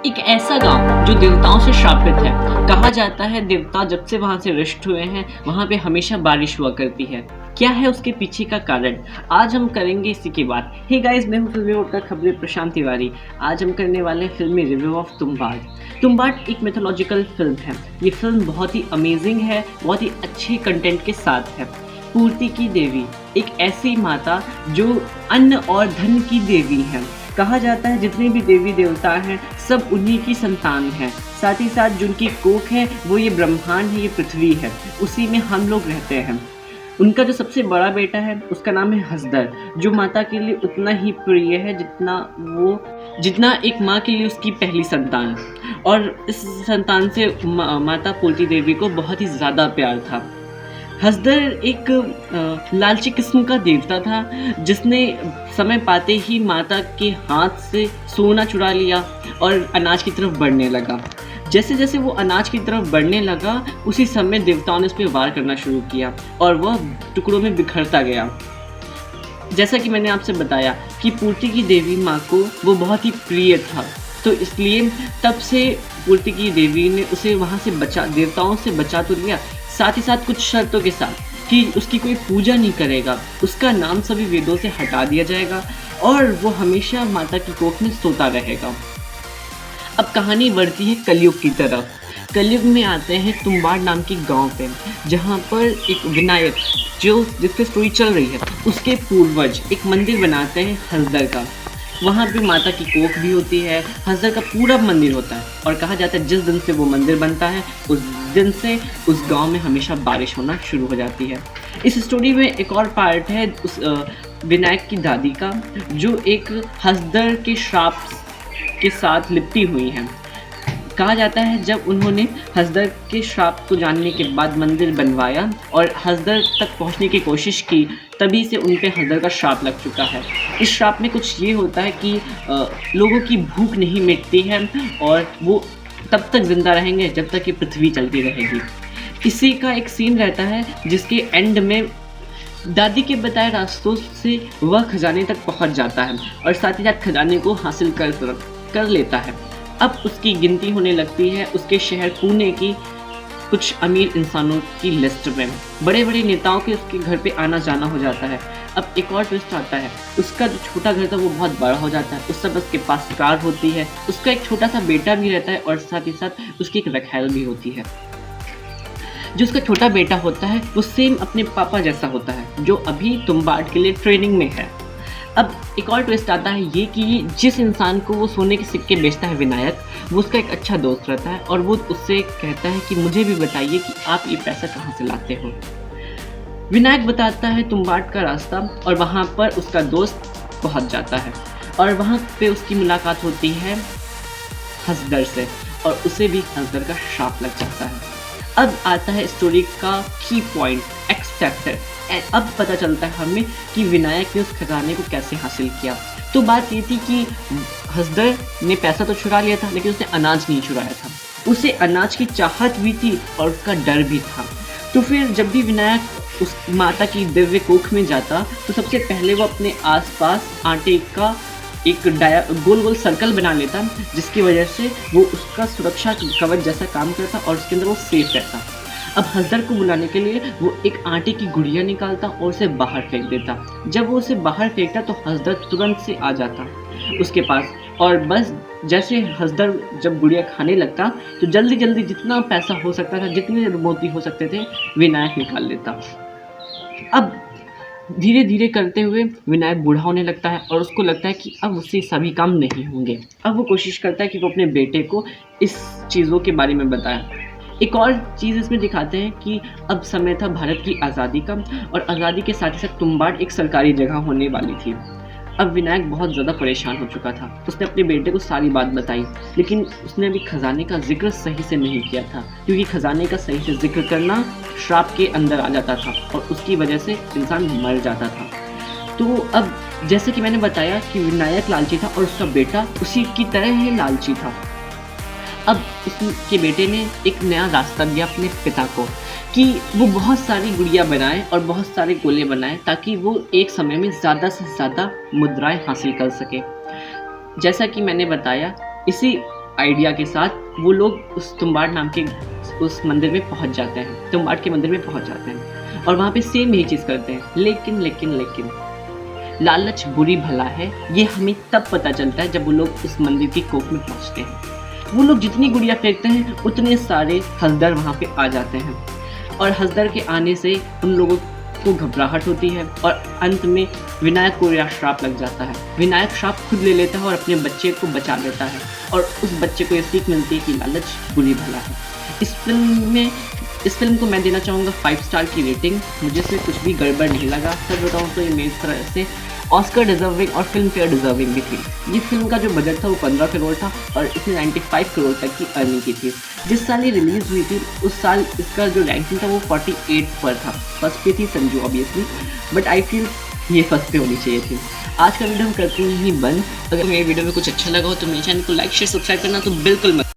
एक ऐसा गांव जो देवताओं से श्रापित है। कहा जाता है देवता जब से वहां से रिष्ट हुए हैं वहां पे हमेशा बारिश हुआ करती है। क्या है उसके पीछे का कारण, आज हम करेंगे इसी की बात। हे गाइस, मैं हूं फिल्मी वोट का खबरें प्रशांत तिवारी। आज हम करने वाले हैं फिल्मी रिव्यू ऑफ तुम्बाड। तुम्बाड एक मिथोलॉजिकल फिल्म है। ये फिल्म बहुत ही अमेजिंग है, बहुत ही अच्छे कंटेंट के साथ है। पूर्ति की देवी एक ऐसी माता जो अन्न और धन की देवी है। कहा जाता है जितने भी देवी देवता हैं सब उन्हीं की संतान हैं। साथ ही साथ जिनकी कोख है वो ये ब्रह्मांड है, ये पृथ्वी है, उसी में हम लोग रहते हैं। उनका जो सबसे बड़ा बेटा है उसका नाम है हसदर, जो माता के लिए उतना ही प्रिय है जितना एक माँ के लिए उसकी पहली संतान। और इस संतान से माता पूर्ति देवी को बहुत ही ज़्यादा प्यार था। हसदर एक लालची किस्म का देवता था जिसने समय पाते ही माता के हाथ से सोना चुरा लिया और अनाज की तरफ बढ़ने लगा। जैसे जैसे वो अनाज की तरफ बढ़ने लगा उसी समय देवताओं ने उस पर वार करना शुरू किया और वह टुकड़ों में बिखरता गया। जैसा कि मैंने आपसे बताया कि पूर्ति की देवी माँ को वो बहुत ही प्रिय था, तो इसलिए तब से पूर्ति की देवी ने उसे वहाँ से देवताओं से बचा तो लिया, साथ ही साथ कुछ शर्तों के साथ कि उसकी कोई पूजा नहीं करेगा, उसका नाम सभी वेदों से हटा दिया जाएगा और वो हमेशा माता की कोख में सोता रहेगा। अब कहानी बढ़ती है कलयुग की तरफ। कलयुग में आते हैं तुम्बाड नाम के गांव पे, जहाँ पर एक विनायक जिसकी स्टोरी चल रही है उसके पूर्वज एक मंदिर बनाते हैं हसदर का। वहाँ पे माता की कोख भी होती है, हसदर का पूरा मंदिर होता है और कहा जाता है जिस दिन से वो मंदिर बनता है उस दिन से उस गांव में हमेशा बारिश होना शुरू हो जाती है। इस स्टोरी में एक और पार्ट है उस विनायक की दादी का, जो एक हसदर के श्राप के साथ लिपटी हुई हैं। कहा जाता है जब उन्होंने हसदर के श्राप को जानने के बाद मंदिर बनवाया और हसदर तक पहुंचने की कोशिश की, तभी से उन पे हसदर का श्राप लग चुका है। इस श्राप में कुछ ये होता है कि लोगों की भूख नहीं मिटती है और वो तब तक जिंदा रहेंगे जब तक ये पृथ्वी चलती रहेगी। इसी का एक सीन रहता है जिसके एंड में दादी के बताए रास्तों से वह खजाने तक पहुंच जाता है और साथ ही साथ खजाने को हासिल कर लेता है। अब उसकी गिनती होने लगती है उसके शहर पुणे की कुछ अमीर इंसानों की लिस्ट में। बड़े बड़े नेताओं के उसके घर पे आना जाना हो जाता है। अब एक और ट्विस्ट आता है, उसका जो छोटा घर था वो बहुत बड़ा हो जाता है। उस समय उसके पास कार होती है, उसका एक छोटा सा बेटा भी रहता है और साथ ही साथ उसकी एक रखैल भी होती है। जो उसका छोटा बेटा होता है वो सेम अपने पापा जैसा होता है, जो अभी तुम्बाड के लिए ट्रेनिंग में है। अब एक और ट्विस्ट आता है ये कि जिस इंसान को वो सोने के सिक्के बेचता है विनायक, वो उसका एक अच्छा दोस्त रहता है और वो उससे कहता है कि मुझे भी बताइए कि आप ये पैसा कहाँ से लाते हो। विनायक बताता है तुम्बाड का रास्ता और वहाँ पर उसका दोस्त पहुँच जाता है और वहाँ पे उसकी मुलाकात होती है हसदर से और उसे भी हसदर का श्राप लग जाता है। अब आता है स्टोरी का की पॉइंट, एक्स फैक्टर। अब पता चलता है हमें कि विनायक ने उस खजाने को कैसे हासिल किया। तो बात ये थी कि हसदर ने पैसा तो चुरा लिया था लेकिन उसने अनाज नहीं चुराया था। उसे अनाज की चाहत भी थी और उसका डर भी था। तो फिर जब भी विनायक उस माता की दिव्य कोख में जाता तो सबसे पहले वो अपने आसपास आटे का एक गोल गोल सर्कल बना लेता, जिसकी वजह से वो उसका सुरक्षा कवच जैसा काम करता और उसके अंदर वो सेफ रहता। अब हसदर को बुलाने के लिए वो एक आटे की गुड़िया निकालता और उसे बाहर फेंक देता। जब वो उसे बाहर फेंकता तो हसदर तुरंत से आ जाता उसके पास और बस जैसे हसदर जब गुड़िया खाने लगता तो जल्दी जल्दी जितना पैसा हो सकता था, जितने मोती हो सकते थे, विनायक निकाल लेता। अब धीरे धीरे करते हुए विनायक बूढ़ा होने लगता है और उसको लगता है कि अब उससे सभी काम नहीं होंगे। अब वो कोशिश करता है कि वो अपने बेटे को इस चीज़ों के बारे में बताए। एक और चीज़ इसमें दिखाते हैं कि अब समय था भारत की आज़ादी का और आज़ादी के साथ ही साथ तुम्बाड एक सरकारी जगह होने वाली थी। अब विनायक बहुत ज़्यादा परेशान हो चुका था। उसने अपने बेटे को सारी बात बताई, लेकिन उसने अभी खजाने का जिक्र सही से नहीं किया था, क्योंकि खजाने का सही से जिक्र करना श्राप के अंदर आ जाता था और उसकी वजह से इंसान मर जाता था। तो अब जैसे कि मैंने बताया कि विनायक लालची था और उसका बेटा उसी की तरह ही लालची था। अब उसके बेटे ने एक नया रास्ता दिया अपने पिता को कि वो बहुत सारी गुड़िया बनाए और बहुत सारे गोले बनाए ताकि वो एक समय में ज़्यादा से ज़्यादा मुद्राएं हासिल कर सके। जैसा कि मैंने बताया, इसी आइडिया के साथ वो लोग उस तुम्बाड़ नाम के उस मंदिर में पहुंच जाते हैं, तुम्बाड़ के मंदिर में पहुंच जाते हैं और वहाँ पे सेम यही चीज़ करते हैं। लेकिन लालच बुरी भला है, ये हमें तब पता चलता है जब वो लोग उस मंदिर की कोख में पहुंचते हैं। वो लोग जितनी गुड़िया फेंकते हैं उतने सारे हंसदर वहाँ पे आ जाते हैं और हंसदर के आने से उन लोगों को घबराहट होती है और अंत में विनायक को यह श्राप लग जाता है। विनायक श्राप खुद ले लेता है और अपने बच्चे को बचा लेता है और उस बच्चे को यह सीख मिलती है कि लालच बुरी भला है। इस फिल्म को मैं देना चाहूँगा 5 स्टार की रेटिंग। मुझे इसमें कुछ भी गड़बड़ नहीं लगा। सच बताऊँ तो ये मेरी तरह से ऑस्कर डिजर्विंग और फिल्म फेयर डिजर्विंग भी थी। ये फिल्म का जो बजट था वो 15 करोड़ था और इसने 95 करोड़ तक की अर्निंग की थी। जिस साल ये रिलीज़ हुई थी उस साल इसका जो रैंकिंग था वो 48 पर था। फर्स्ट पे थी Sanju obviously, but I feel ये फर्स्ट पे होनी चाहिए थी। आज का वीडियो हम करते हैं यहीं बंद। अगर मेरे वीडियो में कुछ अच्छा लगा हो तो मेरे चैनल को लाइक शेयर सब्सक्राइब करना तो बिल्कुल मत